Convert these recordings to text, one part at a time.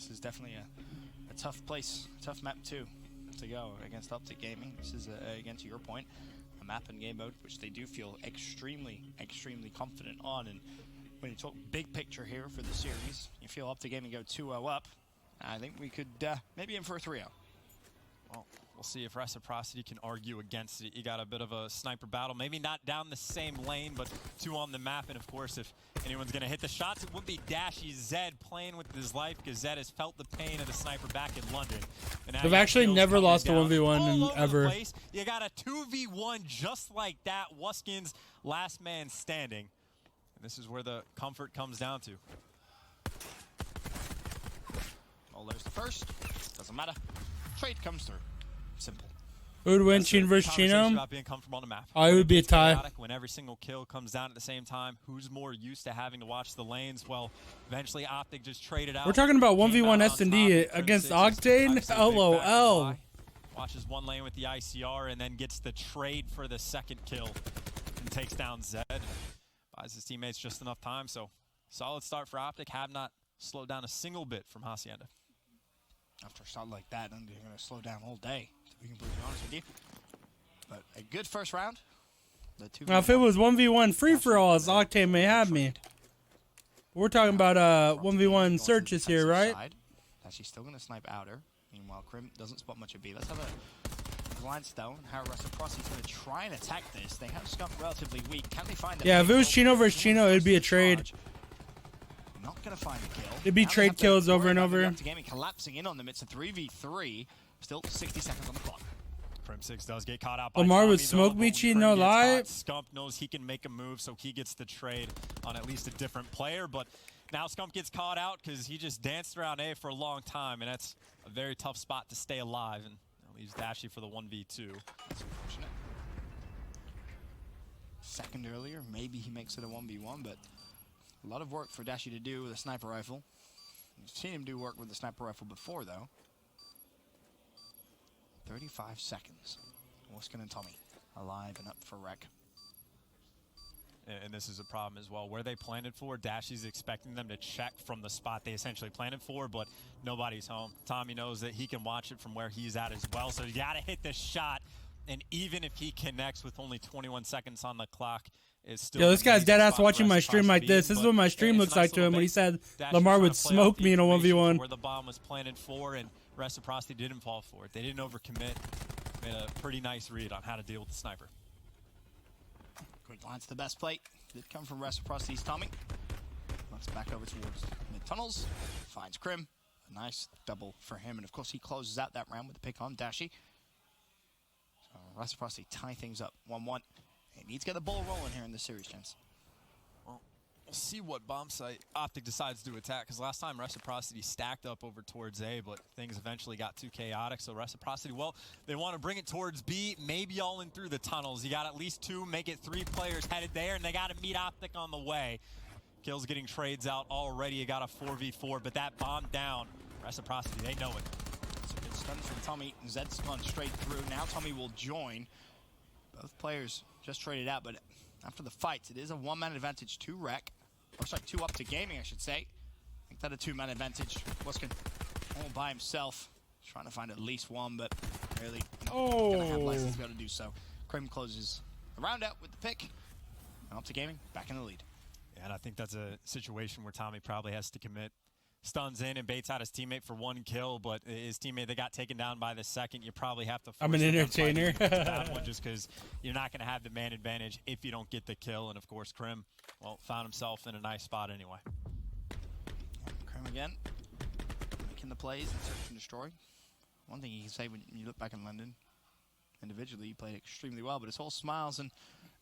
this is definitely a tough place, tough map too, to go against OpTic Gaming. This is, again, to your point, a map and game mode which they do feel extremely confident on. And when you talk big picture here for the series, you feel OpTic Gaming go 2-0 up. I think we could maybe in for a 3-0. Well, we'll see if Reciprocity can argue against it. You got a bit of a sniper battle, maybe not down the same lane, but two on the map. And of course, if anyone's going to hit the shots, it would be Dashy Zed playing with his life, because Zed has felt the pain of the sniper back in London. They've actually never lost a 1v1 ever. You got a 2v1 just like that. Wuskin's last man standing. And this is where the comfort comes down to. Oh, there's the first. Doesn't matter. Trade comes through. Simple. Who would win, Chino versus Chino? It would be a tie. When every single kill comes down at the same time, who's more used to having to watch the lanes? Well, eventually OpTic just traded out. We're talking about 1v1 S&D against Octane. LOL. Watches one lane with the ICR and then gets the trade for the second kill and takes down Zed. Buys his teammates just enough time. So solid start for OpTic. Have not slowed down a single bit from Hacienda. After a start like that, then you're going to slow down all day, to be completely honest with you. But a good first round. Now, if it was 1v1 free-for-all, as Octane may have me. We're talking about 1v1 searches here, right? She's still going to snipe outer. Meanwhile, Crim doesn't spot much of B. Let's have a glance though on how Reciprocity's going to try and attack this. They have Scump relatively weak. Can they find the if it was Chino versus Chino, it'd be a trade. Not going to find the kill. It'd be trade kills over and over. Gaming collapsing in on them. It's a 3v3. Still 60 seconds on the clock. Crim6 does get caught out by Lamar would smoke me, cheat, no lie. Scump knows he can make a move, so he gets the trade on at least a different player. But now Scump gets caught out because he just danced around A for a long time, and that's a very tough spot to stay alive. And that leaves Dashy for the 1v2. That's unfortunate. Second earlier, maybe he makes it a 1v1, but a lot of work for Dashy to do with a sniper rifle. We've seen him do work with the sniper rifle before, though. 35 seconds. Wuskin and Tommy alive and up for wreck. And this is a problem as well. Where they planted for, Dashy's expecting them to check from the spot they essentially planted for, but nobody's home. Tommy knows that he can watch it from where he's at as well, so you got to hit the shot. And even if he connects with only 21 seconds on the clock, it's still... Yo, this guy's dead-ass watching my stream like this. This is what my stream looks like to him when he said Lamar would smoke me in a 1v1. Where the bomb was planted for, and Reciprocity didn't fall for it. They didn't overcommit. Made a pretty nice read on how to deal with the sniper. Quick glance to the best plate. Did come from Reciprocity's Tommy. Looks back over towards mid-tunnels. Finds Crim. A nice double for him. And, of course, he closes out that round with the pick on Dashy. So Reciprocity tie things up 1-1. He needs to get the ball rolling here in this series, gents. Well, we'll see what bomb site OpTic decides to attack, because last time Reciprocity stacked up over towards A, but things eventually got too chaotic. So Reciprocity, well, they want to bring it towards B, maybe all in through the tunnels. You got at least two, make it 3 players headed there, and they got to meet OpTic on the way. Kills getting trades out already. You got a 4v4, but that bomb down. Reciprocity, they know it. It's a good stun from Tommy. Zed's gone straight through. Now Tommy will join. Both players just traded out, but after the fights, it is a 1-man advantage to Rec. Or sorry, 2 OpTic Gaming, I should say. Make that a 2-man advantage. Wuskin all by himself. Trying to find at least one, but really not gonna have license to be able to do so. Crim closes the round out with the pick. And OpTic Gaming back in the lead. Yeah, and I think that's a situation where Tommy probably has to commit. Stuns in and baits out his teammate for 1 kill, but his teammate, they got taken down by the second. You probably have to force I'm an entertainer. that one just because you're not going to have the man advantage if you don't get the kill. And of course, Crim, well, found himself in a nice spot anyway. Crim again, making the plays and search and destroy. One thing you can say when you look back in London, individually, he played extremely well, but it's all smiles and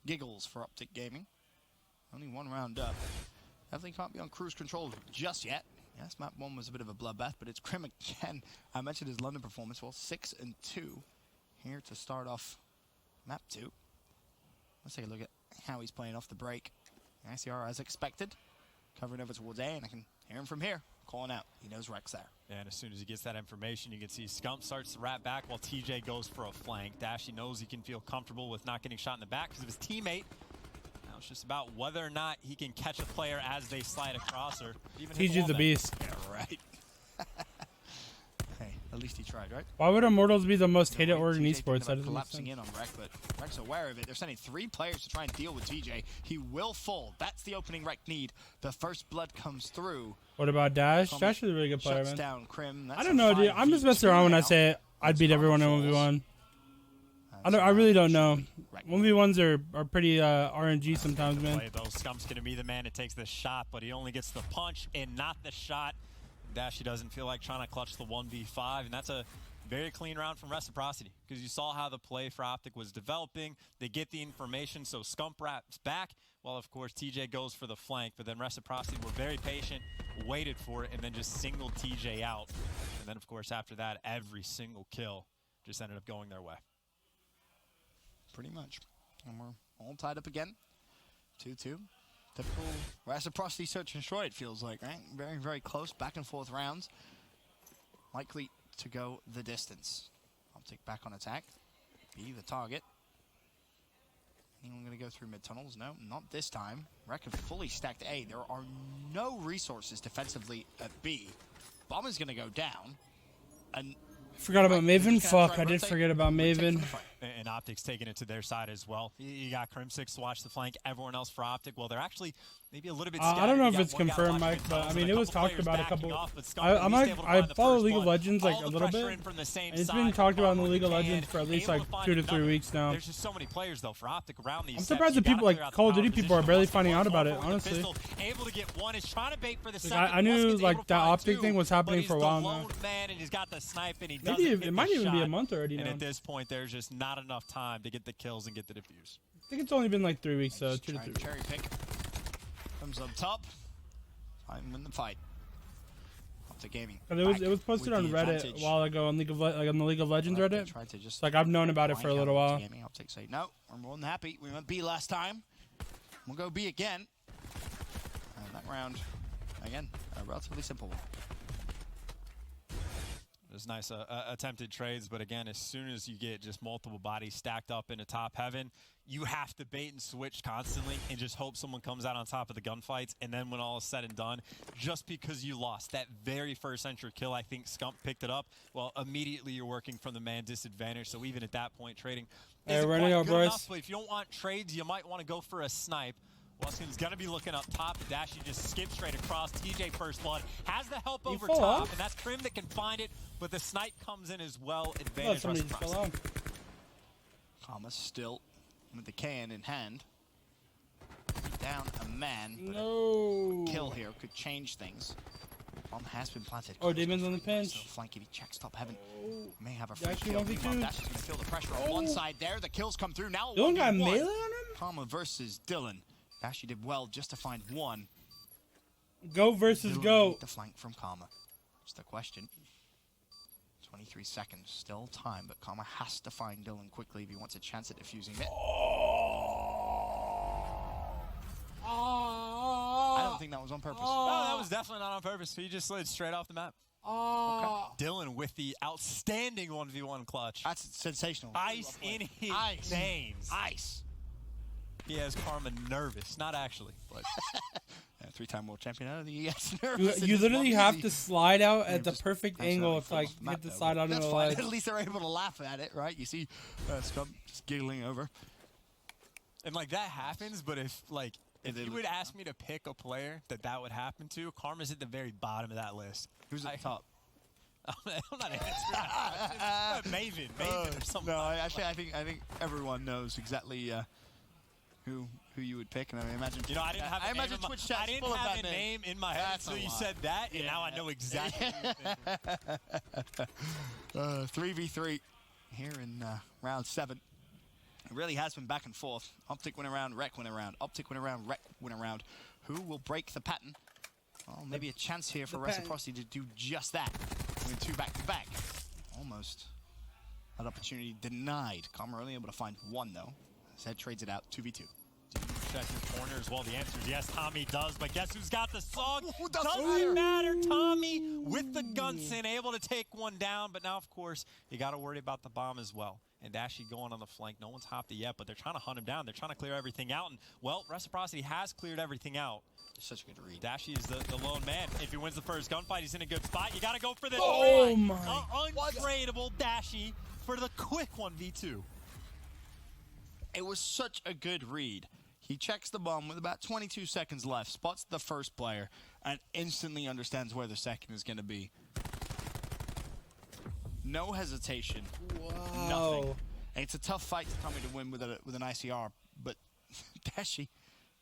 giggles for OpTic Gaming. Only 1 round up. Definitely can't be on cruise control just yet. Yes, map 1 was a bit of a bloodbath, but it's Crim again. I mentioned his London performance. Well, 6-2 here to start off map 2. Let's take a look at how he's playing off the break. ICR as expected, covering over towards A, and I can hear him from here, calling out. He knows Rec's there. Yeah, and as soon as he gets that information, you can see Scump starts to wrap back while TJ goes for a flank. Dashy knows he can feel comfortable with not getting shot in the back because of his teammate. It's just about whether or not he can catch a player as they slide across, or even TJ's the beast. Yeah, right. tried, right? Why would Immortals be the most hated org in TJ esports? thinking That about doesn't make collapsing sense. in on Rek, but Rek's aware of it. They're sending 3 players to try and deal with TJ. He will fall. That's the opening Rek need. The first blood comes through. What about Dash? Comet Dash is a really good player, shuts man. down Crim. That's I don't know, dude. I'm just messing around when I say I'd beat everyone in 1v1. I really don't know. 1v1s are pretty RNG sometimes, man. Play, though. Scump's going to be the man that takes the shot, but he only gets the punch and not the shot. Dashy doesn't feel like trying to clutch the 1v5, and that's a very clean round from Reciprocity, because you saw how the play for OpTic was developing. They get the information, so Scump wraps back, while of course TJ goes for the flank, but then Reciprocity were very patient, waited for it, and then just singled TJ out. And then of course after that, every single kill just ended up going their way. Pretty much. And we're all tied up again. 2-2. Typical Reciprocity search and destroy, it feels like, right? Very, very close, back and forth rounds. Likely to go the distance. OpTic back on attack. Be the target. Anyone going to go through mid-tunnels? No, not this time. Rek have fully stacked A. There are no resources defensively at B. Bomber's going to go down. And Forgot about Maven? Fuck, I did forget about Maven. And OpTic's taking it to their side as well. You got Crim6 to watch the flank, everyone else for OpTic. Well, they're actually maybe a little bit scattered. I don't know You if got it's one guy confirmed, watching Mike, but I mid-tunnels mean, and it was couple talked about a players couple. backing off, but Scump at least able to I find the follow first League of blood. Legends like All a the little pressure bit. in from the same And it's side, been talked about in the Palmer League of with Legends the for at least able like to find 2 to 3 another. weeks now. There's just so many players though for OpTic around these I'm sets. surprised You that people gotta like clear out the Call of power Duty people are position. barely Once the finding ball's out about it, over with the honestly. pistol, able to get one, is trying to bait for the Like, second. I knew Musket's like able to that find OpTic two, thing was happening but for a he's while the now. lone man and he's got the snipe and he Maybe doesn't it hit might the even be a shot. month already And now. at this point, there's just not enough time to get the kills and get the defuse. I think it's only been like 3 weeks, so Just 2 to try 3. and cherry pick. Comes up top. I'm in the fight. OpTic Gaming. It was posted on Reddit a while ago on on the League of Legends Reddit. Tried to just Like I've known about it for a little while. OpTic say no. We're more than happy. We went B last time. We'll go B again. And that round, again, a relatively simple one. There's nice attempted trades, but again, as soon as you get just multiple bodies stacked up in a top heaven, you have to bait and switch constantly and just hope someone comes out on top of the gunfights. And then when all is said and done, just because you lost that very first entry kill, I think Scump picked it up. Well, immediately you're working from the man disadvantage. So even at that point, trading isn't we're quite gonna go, good boys. enough. But if you don't want trades, you might want to go for a snipe. Weskin's going to be looking up top. Dashy just skips straight across. TJ first blood has the help over fell top, off? and that's Crim that can find it, but the snipe comes in as well. I thought Advantage somebody just fell Reciprocity. off. Kama still with the can in hand. Down a man. But No. a kill here could change things. Bomb has been planted. Oh, Damon's on the pinch. So flanking, he checks top heaven. May have a Dash, free you kill. 1v2. Meanwhile, Dash is going to feel the pressure on one side there. The kills come through. Now Dylan got 1v1. melee on him? Kama versus Dylan. Dashy did well just to find one. Go versus Dylan go. need the flank from Kama. Just the question. 23 seconds, still time, but Kama has to find Dylan quickly if he wants a chance at defusing it. I don't think that was on purpose. No, that was definitely not on purpose. He just slid straight off the map. Dylan with the outstanding 1v1 clutch. That's sensational. Ice in his veins. Ice. He has Karma nervous. Not actually, but Yeah, 3-time world champion. I don't think he gets nervous. You literally have to slide out at the just perfect accidentally angle to fell like off the map, get the though. side out That's of the fine. ledge. At least they're able to laugh at it, right? You see Scump just giggling over. and like that happens. But if they you would ask me to pick a player that would happen to, Karma's at the very bottom of that list. Who's at the top? I'm not answering that question. Maven or something. No, actually, I think everyone knows exactly who you would pick, and I imagine. You know, I didn't have. I a name imagine in my- Twitch chat I didn't full of have that a name. name in my head That's until a you lot. said that, and now I know exactly. What you're thinking. 3v3 here in round 7. It really has been back and forth. OpTic went around, Rek went around. OpTic went around, Rek went around. Who will break the pattern? Well, maybe a chance here for Reciprocity to do just that. Win 2 back-to-back. Almost. That opportunity denied. Kama only able to find 1, though. Zed trades it out, 2v2. Check your corner as well. The answer is yes, Tommy does. But guess who's got the song? Who doesn't Doesn't matter. Tommy with the Gunson, able to take one down. But now, of course, you got to worry about the bomb as well. and Dashy going on the flank. No one's hopped it yet, but they're trying to hunt him down. They're trying to clear everything out, and, well, Reciprocity has cleared everything out. Such a good read. Dashy is the lone man. If he wins the first gunfight, he's in a good spot. You got to go for this. Oh, my. Untradeable Dashy for the quick 1v2. It was such a good read. He checks the bomb with about 22 seconds left, spots the first player, and instantly understands where the second is going to be. No hesitation. Wow. Nothing. And it's a tough fight for Tommy to win with an ICR, but Dashy,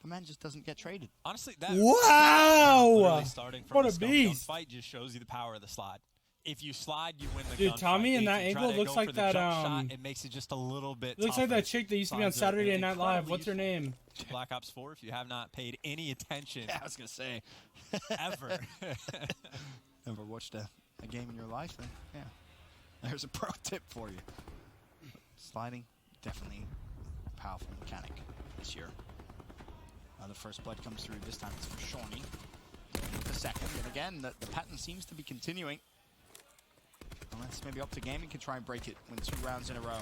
the man just doesn't get traded. Honestly, that wow. starting from What the a scum beast. gunfight just shows you the power of the slide. If you slide, you win the Dude, gunfight. Tommy in If that you try angle to looks go like for the that, jump shot, it makes it just a little bit Looks like tougher. that chick that used to be on Slides are Saturday Night Live. incredibly What's her name? Black Ops 4, if you have not paid any attention Yeah, I was going to say. ever. Never watched a game in your life? Then, yeah. There's a pro tip for you. Sliding, definitely a powerful mechanic this year. The first blood comes through. This time it's for Shawnee. With the second. And again, the pattern seems to be continuing. Unless maybe OpTic Gaming can try and break it when 2 rounds in a row.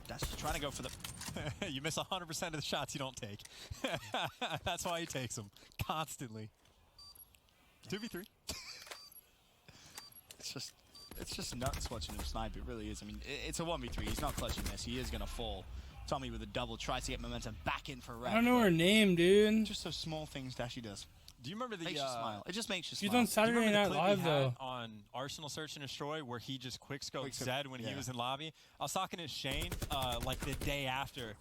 That's just trying to go for the... You miss 100% of the shots you don't take. That's why he takes them. Constantly. 2v3. It's just nuts watching him snipe. It really is. I mean, it's a 1v3. He's not clutching this. He is going to fall. Tommy with a double tries to get momentum back in for Rec. I don't know her name, dude. Just those small things Dashy does. Do you remember the... Makes you smile. It just makes you She's smile. on Saturday Night Live, though. On Arsenal Search and Destroy, where he just quickscoped Quickscope, Zed when he was in lobby. I was talking to Shane like the day after,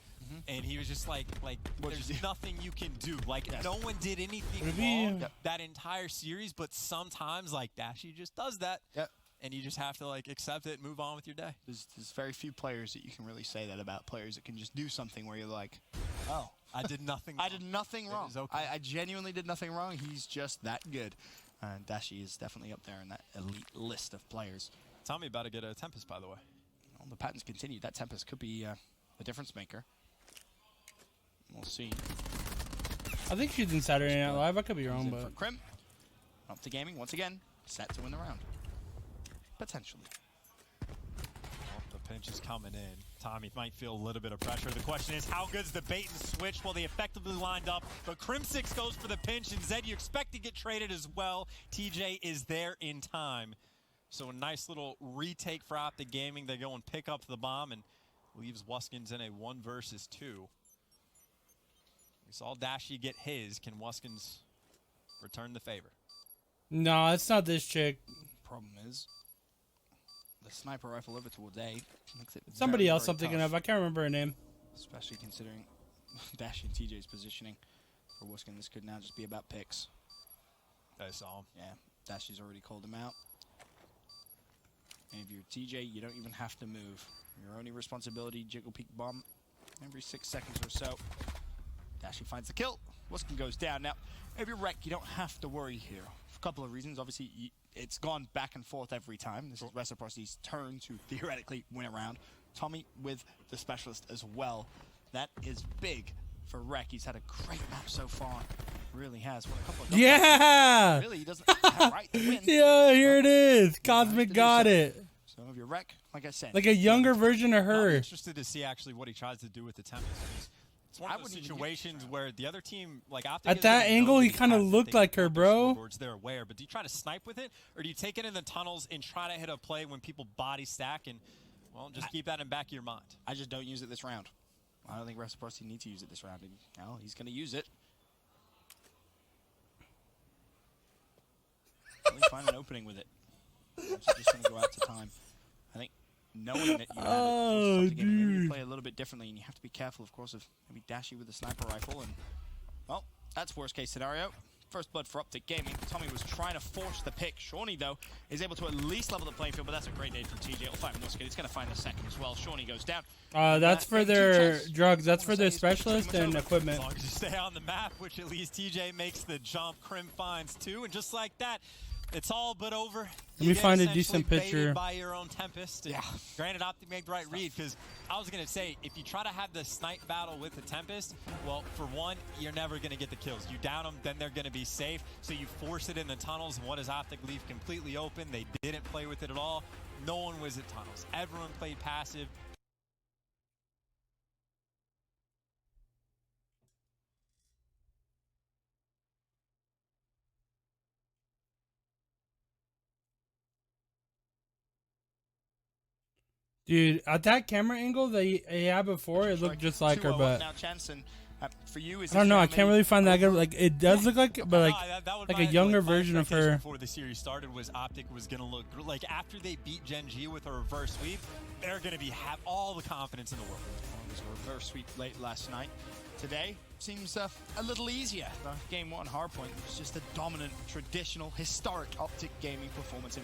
and he was just like there's nothing you can do. Like, no one did anything wrong that entire series, but sometimes, like, Dashy just does that. Yep. And you just have to, like, accept it and move on with your day. There's very few players that you can really say that about. Players that can just do something where you're like, oh. I did nothing wrong. I did nothing wrong. Okay. I genuinely did nothing wrong. He's just that good. And Dashy is definitely up there in that elite list of players. Tell me about to get a Tempest, by the way. Well, the patterns continue. That Tempest could be a difference maker. We'll see. I think she's in Saturday Night Live. I could be wrong, For but... Crim, OpTic Gaming, once again, set to win the round. Potentially. Well, the pinch is coming in. Tommy might feel a little bit of pressure. The question is, how good's the bait and switch? Well, they effectively lined up, but Crim6 goes for the pinch, and Zed, you expect to get traded as well. TJ is there in time. So a nice little retake for OpTic Gaming. They go and pick up the bomb and leaves Wuskins in a 1 versus 2. We saw Dashy get his. Can Wuskins return the favor? No, it's not this chick. Problem is, the sniper rifle over towards A makes it Somebody very, else very I'm thinking tough, of. I can't remember her name. especially considering Dashy and TJ's positioning. For Wuskin, this could now just be about picks. I saw him. Yeah, Dashy's already called him out. And if you're TJ, you don't even have to move. Your only responsibility, jiggle peek bomb every 6 seconds or so. Dashy finds the kill. Wuskin goes down. Now, if you're Rec, you don't have to worry here. For a couple of reasons. Obviously, it's gone back and forth every time. This is Reciprocity's turn to theoretically win a round. Tommy with the specialist as well. That is big for Rec. He's had a great map so far. Really has. Won a couple of Yeah! Really, he doesn't have right to win. Yeah, here it is. Cosmic got it. So if you're Rec, like I said. Like a younger version of I'm her. interested to see actually what he tries to do with the Tempest. It's one of those situations where the other team, like OpTic, At that angle, he kind of looked like her, bro. They're aware, but do you try to snipe with it, or do you take it in the tunnels and try to hit a play when people body stack and, well, just keep that in the back of your mind? I just don't use it this round. I don't think Reciprocity needs to use it this round. And, well, he's going to use it. Really find an opening with it. Just going to go out to time. I think knowing that you have it, maybe you play a little bit differently, and you have to be careful, of course, of maybe Dashy with the sniper rifle. And well, that's worst case scenario. First blood for OpTic Gaming. Tommy was trying to force the pick. Shawnee, though, is able to at least level the playing field, but that's a great nade from TJ. It'll find Muskett. He's going to find a second as well. Shawnee goes down. That's for their drugs. That's for their specialist and equipment. As long as you stay on the map, which at least TJ makes the jump. Crim finds 2, and just like that, it's all but over. Let me find a decent picture. By your own Tempest. Yeah. Granted, OpTic made the right read, because I was going to say, if you try to have the snipe battle with the Tempest, well, for one, you're never going to get the kills. You down them, then they're going to be safe. So you force it in the tunnels, and what does OpTic leave completely open? They didn't play with it at all. No one was at tunnels. Everyone played passive. Dude, at that camera angle that he had before, it looked just like her, but now chance and for you is I don't know. I can't really find that good. Like it does look like, but like like a younger version of her. Before the series started, was OpTic was gonna look like after they beat Gen.g with a reverse sweep, they're gonna have all the confidence in the world. It was a reverse sweep late last night. Today seems a little easier. The game 1 hardpoint was just a dominant, traditional, historic OpTic gaming performance in